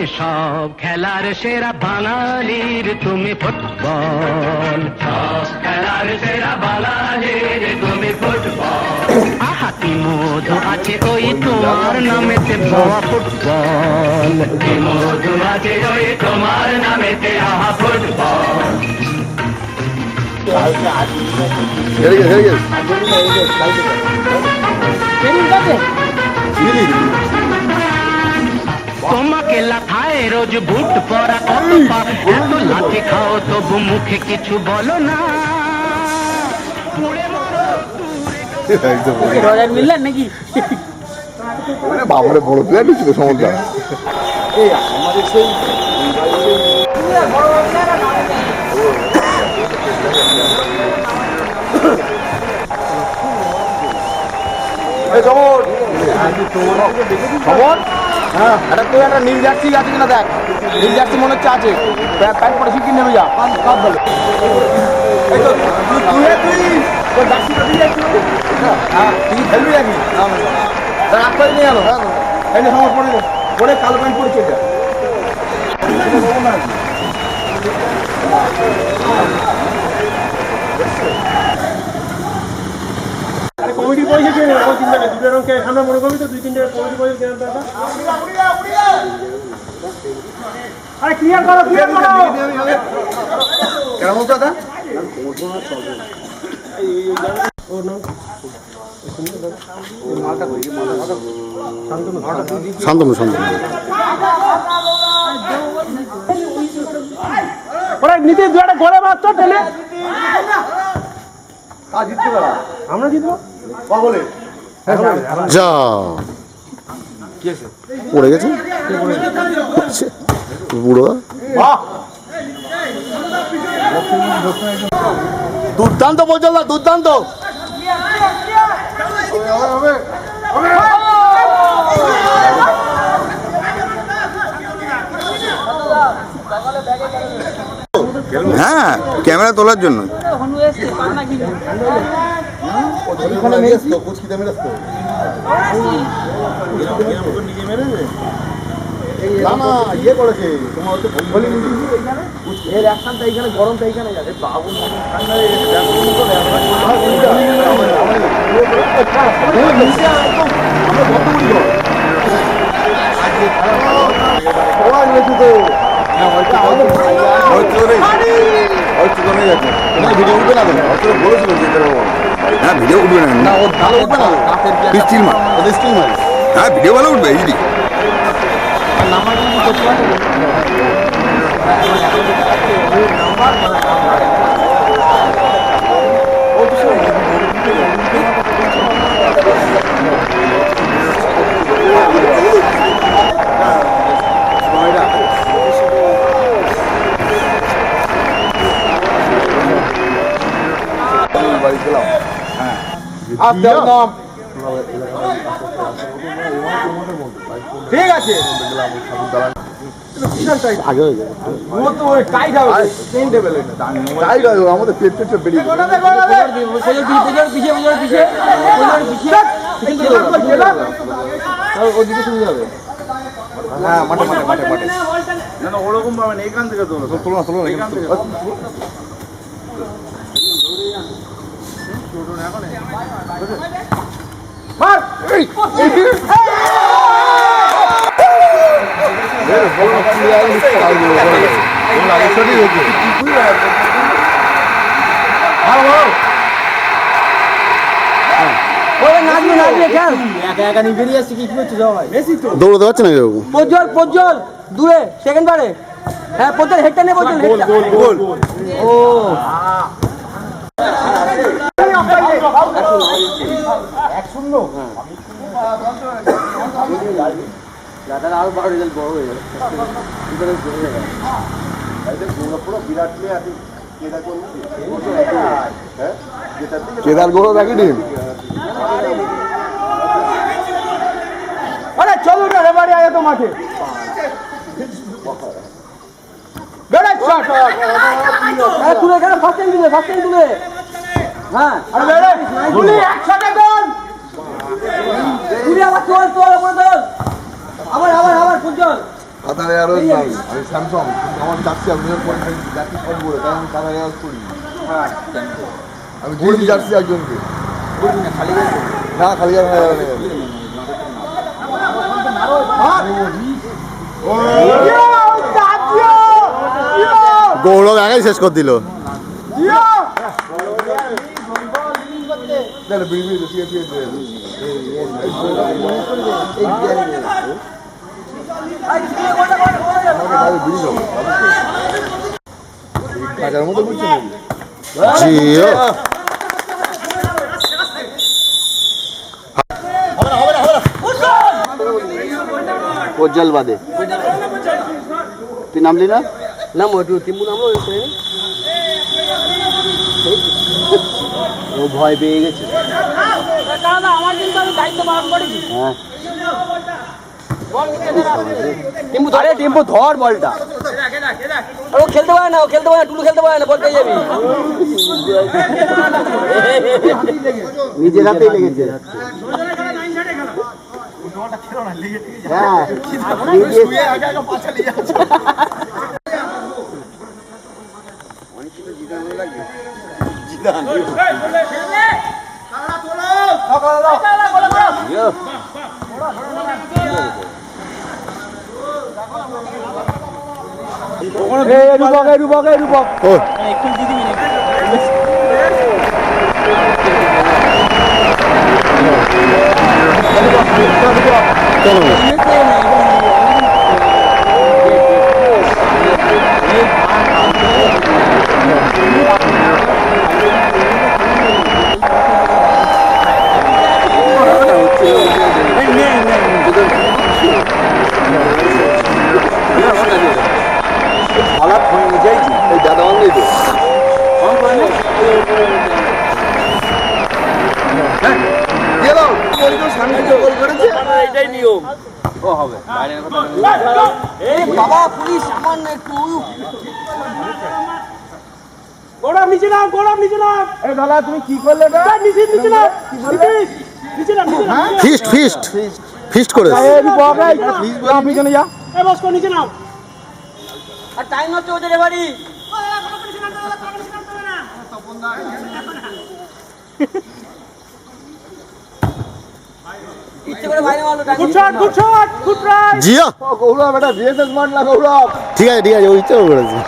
সব খেলার সেরা বাঙালির তুমি ফুটবল, সব খেলার সেরা বাঙালির তুমি ফুটবল। আহাতি মধু আছে ওই তোমার নামেতে বাবা ফুটবল, মধু আছে ওই তোমার নামেতে আহা ফুটবল। তোমাকে লাথায় রোজ বুট পরা কত পা, এত লাঠি খাও তবু মুখে কিছু বলো না। মিললেন নাকি বাবারে বড় প্লেয়ার ছিল সমুদ্র। আমাদের সেই একটা নীল জার্সি আছে কিনা দেখ, নীল জার্সি মনে হচ্ছে আছে, প্যান্ট পরে শিখি নেমে যা সব বলে। হ্যাঁ তুই খেলবি নাকি রাগ করে নিয়ে গেল, এই যে সময় পড়ে পরে কালো প্যান্ট পরে চলে যায়। কমিটি পয়সা কে চিন্তা নেই, দুটো রঙকে সামনে মনে করবি তো, দুই তিনটে কমিটি পয়সা কেনার দরকার। আরে ক্লিয়ার করো, ক্লিয়ার করো। কেমন দাদা শান্তনু শান্তনু ওরা নিচে দু একটা গোলে মারতো টেলে জিততে পারা আমরা জিতবো। বলে যা পড়ে গেছে বুড়ো। দুর্দান্ত বলছো না, দুর্দান্ত। হ্যাঁ ক্যামেরা তোলার জন্য ইয়ে করেছে তোমার এর একখানটা এইখানে গরমটা এইখানে যাবে বাবু ভিডিও উঠবে না, বলেছিল হ্যাঁ ভিডিও উঠবে না, ওর ভালো উঠবে না, স্টিল মার স্টিল মার, হ্যাঁ ভিডিও ভালো উঠবে ইজি। ঠিক আছে আমাদের পেট পেট বেরিয়ে হ্যাঁ মাঠে মাঠে মাঠে মাঠে ওরকম পাবেন এইখান থেকে তোলো তোলো না তোলো না এখান থেকে দৌড়াতে পারছে না পজ্জল দূরে সেকেন্ড বারে, হ্যাঁ পজ্জল হেডটা নেই, পজ্জল হেডটা ও আরো বড় রেজাল্ট বড় হয়ে যাবে। কেদার গোড়ো রাখি ডিম আরে চলো না এবারে আয় তো মাঠে তুলে এখানে ফার্স্ট টাইম তুলে হ্যাঁ একসাথে গোল তুলে আবার তোল আবার পজ্জল কাতার এয়ারওয়েজ না, আমি স্যামসাং, কিন্তু আমার জার্সি আমি জার্সি সব বলে, তাই আমি কাতার এয়ারওয়েজ করি। আমি দিয়েছি জার্সি একজনকে। না খালি আর গৌরব আগে শেষ করে দিল। জল বাদে তুই নামলি না? নাম ওটু তিম্বু নামলো ও ভয় পেয়ে গেছে। আমার কিন্তু আমি দায়িত্ব পালন করেছি। হ্যাঁ আরে টেম্পো ধর বলটা। ও খেলতে পারে না, ও খেলতে পারে না, টুলু খেলতে পারে না, বল পেয়ে যাবি। নিজের হাতেই লেগেছে। হ্যাঁ বাবা পুলিশ সামান্য একটু গৌরব নিচে নাও, গৌরব নিচে নাও। এই দাদা তুমি কি করলে এটা? নিচে নিচে নাও, নিচে নাও, নিচে নাও। ফিস্ট ফিস্ট ফিস্ট করে পিছনে যা। এ বসকো নিচে নাও। আর টাইম হচ্ছে ওদের এবারই। ইচ্ছে করে বাইরে মারলো time. Good shot, good shot, good try. Zia Gaurav এটা বিএসএস মার না গৌরব। ঠিক আছে ও ইচ্ছা করেছে।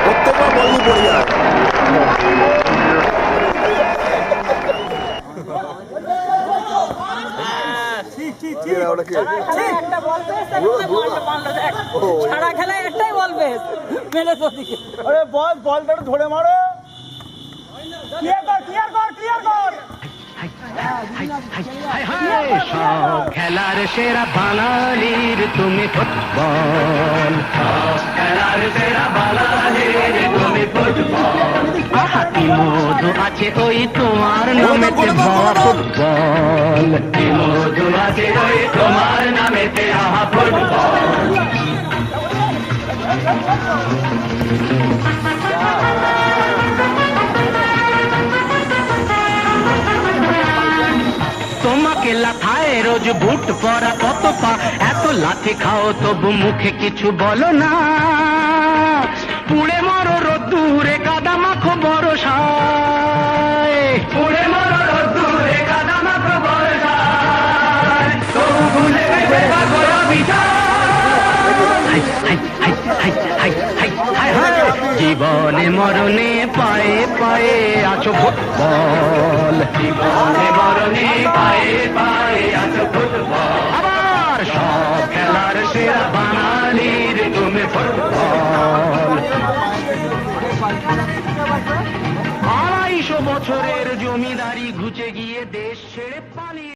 প্রত্যেকবার বলই পড়ে যায়। একটা বল পেস, বলটা পাল্টা দেখ। সারা খেলায় একটাই বল পেস। মেলে তো দিকে। আরে বলটা ধরে মারো। ক্লিয়ার কর, ক্লিয়ার কর, ক্লিয়ার কর। সব খেলার সেরা বাঙালির তুমি ফুটবল, সব খেলার সেরা বাঙালির তুমি ফুটবল। হাতি মধু আছে ওই তোমার নামেতে হওয়া ফুটবল, মধু আছে ওই তোমার নামেতে হওয়া ফুটবল। তোমাকে লাথায় রোজ বুট পরা কত পা, এত লাথি খাও তবু মুখে কিছু বলো না। পুড়ে মরো রোদ্দুরে কাদা মাখো বরসায়, পুড়ে মরো রোদ্দুরে কাদা মাখো বরসায়, তবু ভুলে গেছে পাগলা বিছায়। জীবনে মরণে পায়ে পায়ে আছো ফুটবল, জীবনে মরণে পায়ে পায়ে আছো ফুটবল। আবার সব খেলার সেরা বাঙালির তুমি ফুটবল। 250 বছরের জমিদারি ঘুচে গিয়ে